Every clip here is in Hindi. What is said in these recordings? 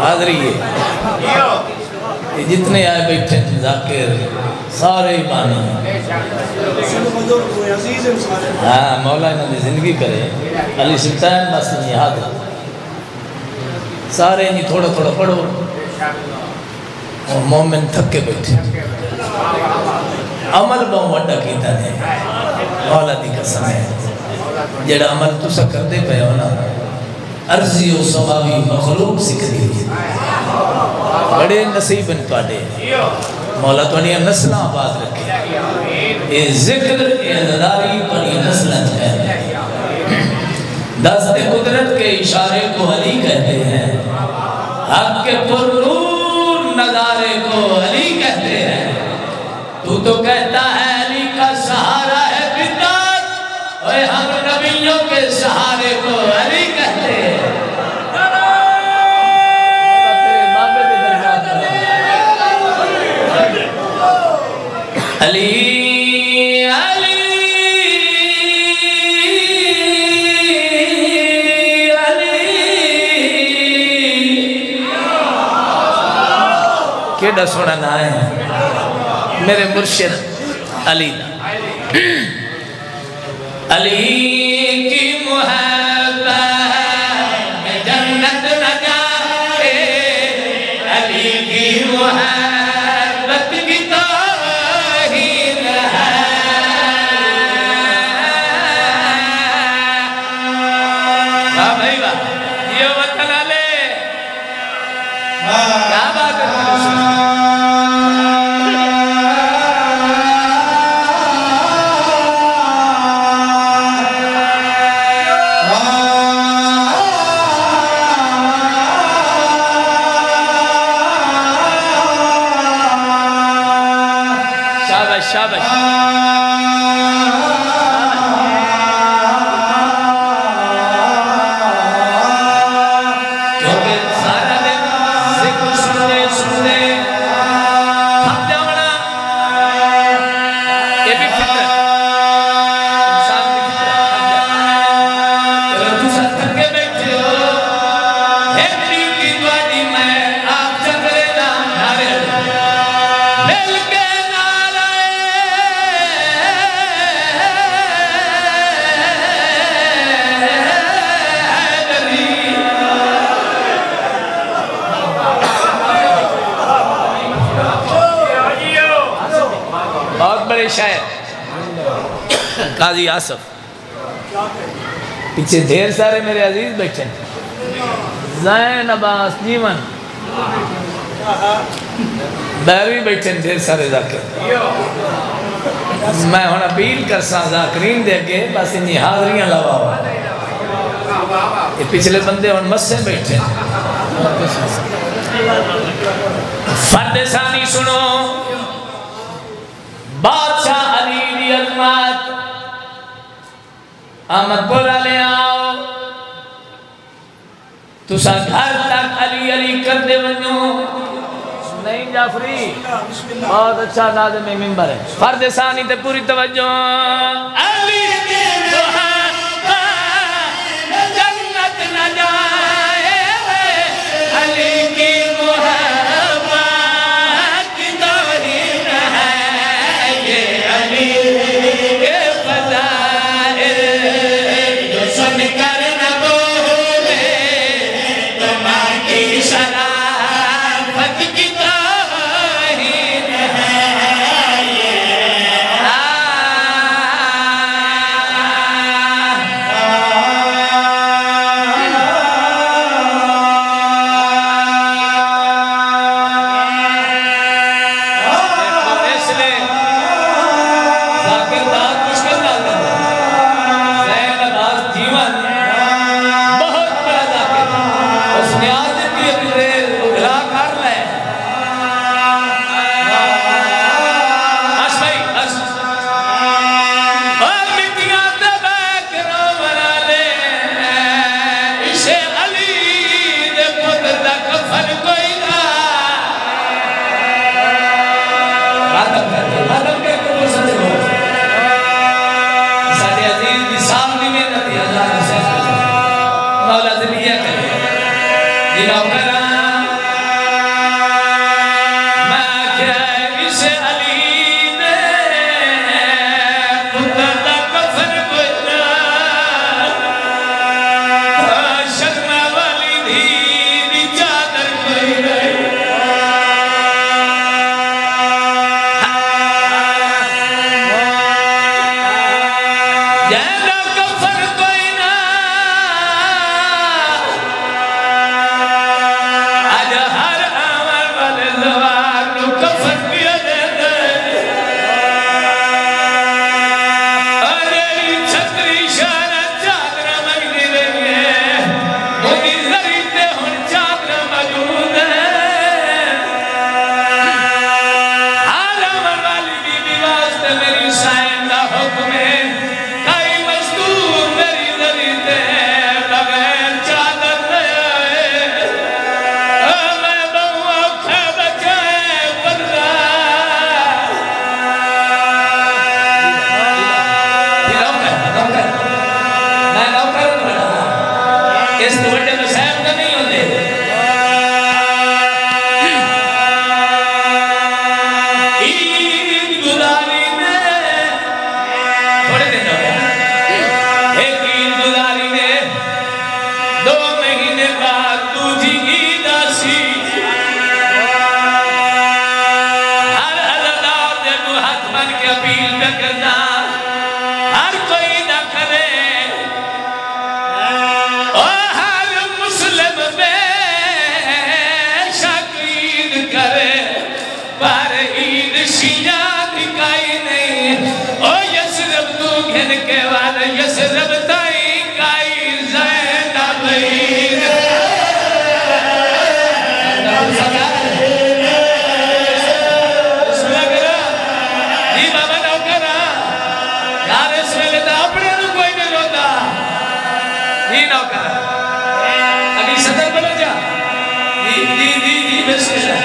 हाजरी है जितने आए बैठे जाकिर सारे ही बानी। हाँ मौला इन्होंने जिंदगी करे अली सुल्तान बस नहीं याद सारे नहीं थोड़ा थोड़ा पढ़ो और मोमिन थक के बैठे अमल बहुत वड्डा कीता ने मौला दी कसम है जेड़ा अमल तुसा करते पे हो ना अर्जी और समावी मखलूक सिखदी बड़े नसीब इन तुहाडे मौला तुहाडियां नस्लां आबाद रखे ये जिक्र ये नदारी तुहाडियां नस्लां है। दस्ते कुदरत के इशारे को अली कहते हैं हक के पुरनूर नजारे को अली कहते हैं। तू तो कहता है अली का सहारा है बिदअत और हम नबियों के सहारे को अली कहते हैं। अली अली अली केड़ा सोना ना है मेरे मुर्शिद अली अली की मुहब्बत में जन्नत न जाए अली की मुहब्बत की तौहीद है। वाह भाई वाह ये वतन वाले क्या बात है। शाबाश सारा दिन जिक्र सुनते सुनते थक जावना ये भी फितरत इंसान की फितरत थक जाए। तुम थके बैठे हो हेडी की द्वारी मैं आप चंद्रे ना नारे मिल के शायर काजी आसफ पीछे ढेर सारे मेरे अजीज बैठे ज़ैन अब्बास जीवन बैरवी बैठे ढेर सारे जाकिर मैं हुण अपील कर सा जाकिरीन दे अगे बस इन हाजरियां लवा ये पिछले बंदे हुण मस्से बैठे फर्द सानी सुनो बादशाह अली दी अज़मत अहमदपुर ले आओ तुसा घर तक अली अली करते वनो नहीं जाफरी बहुत अच्छा नाज़िम मिंबर है फर्द सानी ते पूरी तवज्जो अली की मुहब्बत जन्नत न जाए अली की मौला इस तो बड़े मसाइब का नहीं होते ईद गुजारी ने थोड़े दिन हो गए एक ईद गुजारी ने 2 महीने बाद दूजी ईद आसी हर अल्लाह जब हाथ बन के अपील पे करना हर कोई ना करे के वाले यसरब ताई काई ज़ैनब ईद बिस्मिल्लाह करा जी बाबा ना करा यार इसमें लेता अपने को कोई नहीं रोता जी ना करा अभी सदर बना जा जी बिस्मिल्लाह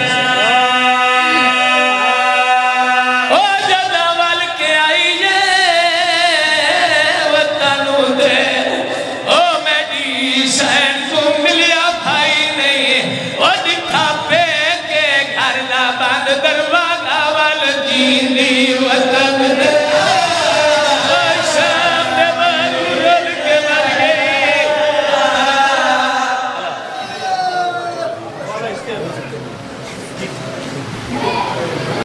दरवाजा वाल जीनी